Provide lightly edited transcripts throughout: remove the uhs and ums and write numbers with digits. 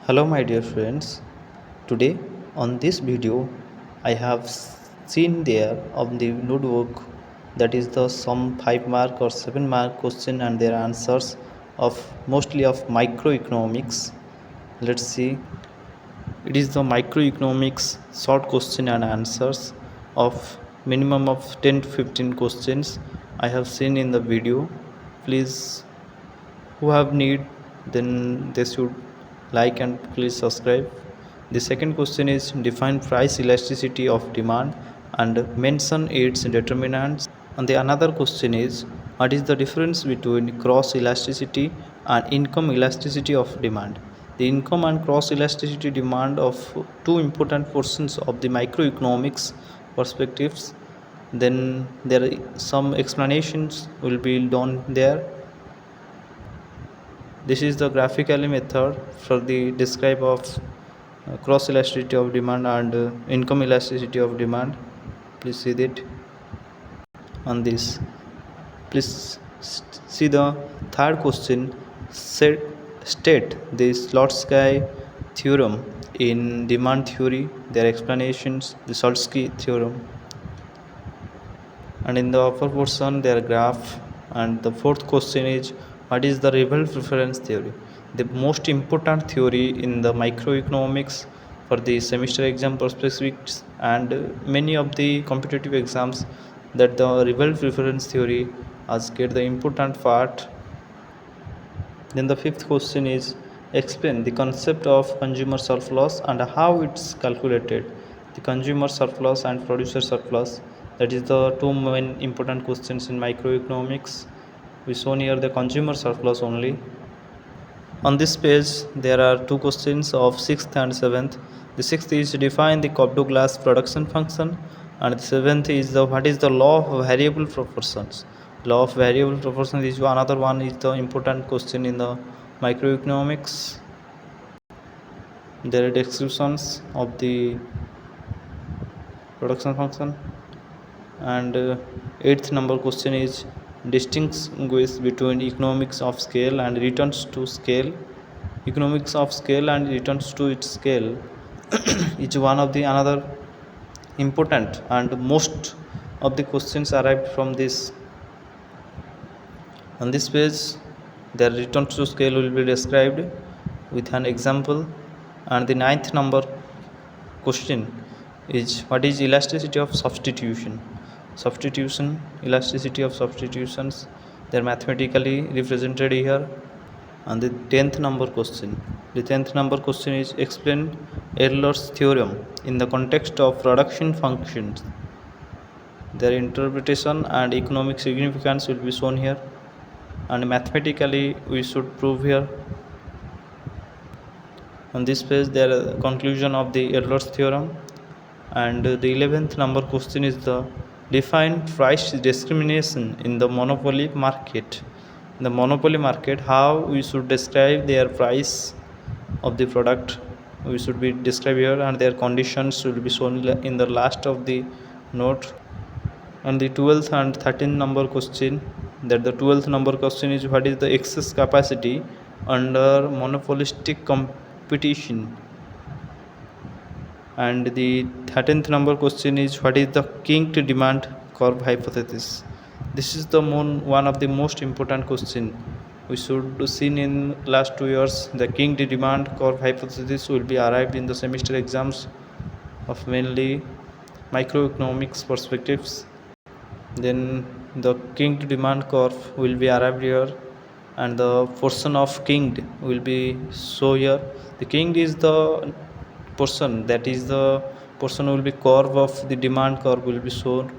Hello my dear friends. Today on this video I have seen there on the notebook that is the some 5 mark or 7 mark question and their answers of mostly of microeconomics. Let's see. It is the microeconomics short question and answers of minimum of 10 to 15 questions I have seen in the video. Please who have need then they should like and please subscribe. The second question is define price elasticity of demand and mention its determinants. And the another question is what is the difference between cross elasticity and income elasticity of demand. The income and cross elasticity demand of two important portions of the microeconomics perspectives. Then there are some explanations will be done there. This is the graphically method for the describe of cross elasticity of demand and income elasticity of demand. Please see that on this. Please see the third question. State the Slutsky theorem in demand theory, their explanations, the Slutsky theorem, and in the upper portion their graph. And the fourth question is what is the rival preference theory, the most important theory in the microeconomics for the semester exam perspectives and many of the competitive exams, that the rival preference theory has get the important part. Then the fifth question is explain the concept of consumer surplus and how it's calculated. The consumer surplus and producer surplus, that is the two main important questions in microeconomics. We shown here the consumer surplus only. On this page there are two questions of 6th and 7th. The 6th is define the Cobb-Douglas production function and the 7th is the what is the law of variable proportions. Law of variable proportions is another one is the important question in the microeconomics. There are descriptions of the production function. And 8th number question is distinguish between economics of scale and returns to scale. Economics of scale and returns to its scale is one of the another important and most of the questions arrived from this. On this page their returns to scale will be described with an example. And the 9th number question is what is elasticity of substitution. Elasticity of substitutions, they are mathematically represented here. And the 10th number question, is explain Euler's theorem in the context of production functions. Their interpretation and economic significance will be shown here, and mathematically we should prove here. On this page there is a conclusion of the Euler's theorem. And the 11th number question is the define price discrimination in the monopoly market. In the monopoly market, how we should describe their price of the product, we should be described here, and their conditions will be shown in the last of the note. And the 12th and 13th number question, that the 12th number question is what is the excess capacity under monopolistic competition. And the 13th number question is what is the kinked demand curve hypothesis. This is the one of the most important question we should see in last 2 years. The kinked demand curve hypothesis will be arrived in the semester exams of mainly microeconomics perspectives. Then the kinked demand curve will be arrived here, and the portion of kinked will be show here. The kinked is the portion, that is the portion will be curve of the demand curve will be shown.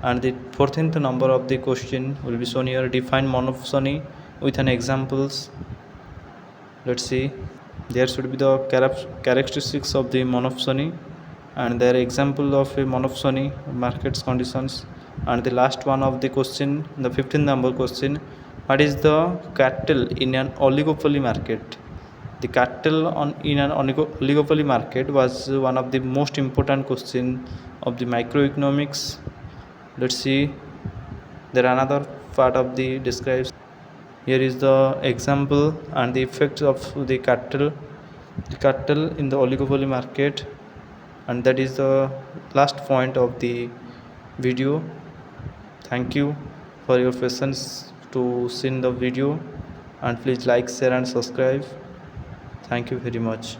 And the 14th number of the question will be shown here, define monopsony with an examples. Let's see, there should be the characteristics of the monopsony and their example of a monopsony markets conditions. And the last one of the question, the 15th number question, what is the cattle in an oligopoly market. The cattle in an oligopoly market was one of the most important question of the microeconomics. Let's see, there are another part of the describes. Here is the example and the effects of the cattle the cartel in the oligopoly market. And that is the last point of the video. Thank you for your patience to see the video, and please like, share and subscribe. Thank you very much.